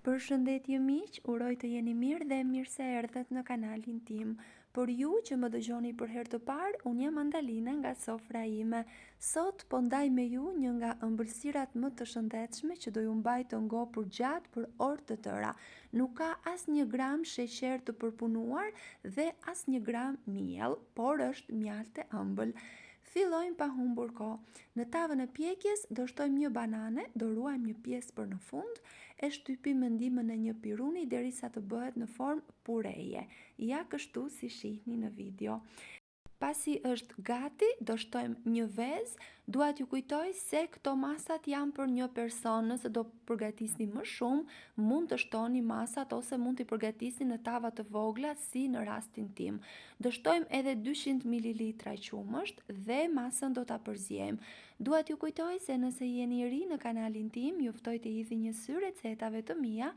Përshëndetje miq, uroj të jeni mirë dhe mirë se erdhët në kanalin tim. Por ju që më dëgjoni për herë të parë, unë jam Andalina nga sofra ime. Sot po ndaj me ju një nga ëmbëlsirat më të shëndetshme që do ju mbaj të ngopur gjatë për orë të tëra. Nuk ka as një gram sheqer të përpunuar dhe as një gram miell, por është mjaft e ëmbël. Fillojmë pa humbur kohë. Në tavën e pjekjes do shtojmë një banane, do ruajmë një pjesë për në fund, e shtypim me ndihmën e një piruni derisa të bëhet në formë pureje. Ja kështu si shihni në video. Pasi është gati, do shtojmë një vezë. Dua t'ju kujtoj se këto masat janë për një person. Nëse do përgatisni më shumë, mund të shtoni masat ose mund t'i përgatisni në tava të vogla si në rastin tim. Do shtojmë edhe 200 ml qumësht dhe masën do ta përziejmë. Dua t'ju kujtoj se nëse jeni ri në kanalin tim, ju ftoj të hidhni një sy recetave të mia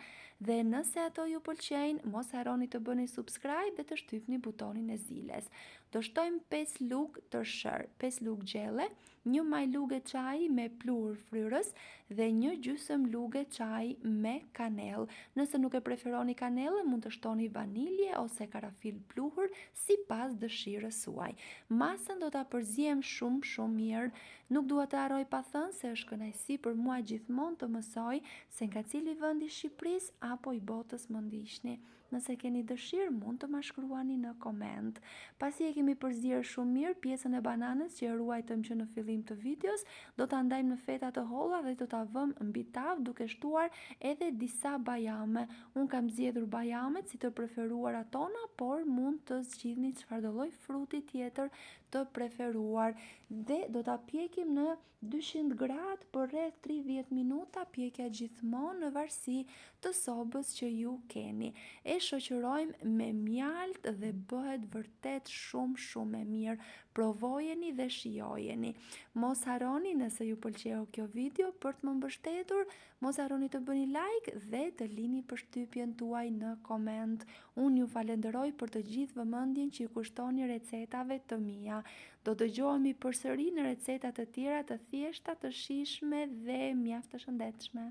dhe nëse ato ju pëlqejnë, mos harroni të bëni subscribe dhe të shtypni butonin e ziles. Do shtojmë 5 lugë tërshër, 5 lugë gjelle, 1 maj lugë çaji me pluhur fryrës dhe 1 gjysmë lugë çaji me kanellë. Nëse nuk e preferoni kanellën, mund të shtoni vanilje ose karafil pluhur sipas dëshirës suaj. Masën do ta përziejmë shumë mirë. Nuk dua të harroj pa thënë se është kënaqësi për mua gjithmonë të mësoj se nga cili vend i Shqipërisë apo i botës më ndiqni. Nëse keni dëshirë, mund të ma shkruani në koment. Pasi e kemi përzier shumë mirë pjesën e bananës që e ruajtëm që në fillim të videos, do ta ndajmë në feta të holla dhe do ta vëmë mbi tavë duke shtuar edhe disa bajame. Unë kam zgjedhur bajamet si të preferuara tona, por mund të zgjidhni çfarëdo lloj fruti tjetër të preferuar. Dhe do ta pjekim në 200 gradë për rreth 30 minuta, pjekja gjithmonë në varësi të sobës që ju keni. E shoqërojmë me mjalt dhe bëhet vërtet shumë e mirë. Provojeni dhe shijojeni. Mos harroni nëse ju pëlqeu kjo video për të më mbështetur, mos harroni të bëni like dhe të lini përshtypjen tuaj në koment. Unë ju falenderoj për të gjithë vëmendjen që ju kushtoni recetave të mia. Do dëgjohemi përsëri në receta të tjera të thjeshta, të shijshme dhe mjaft të shëndetshme.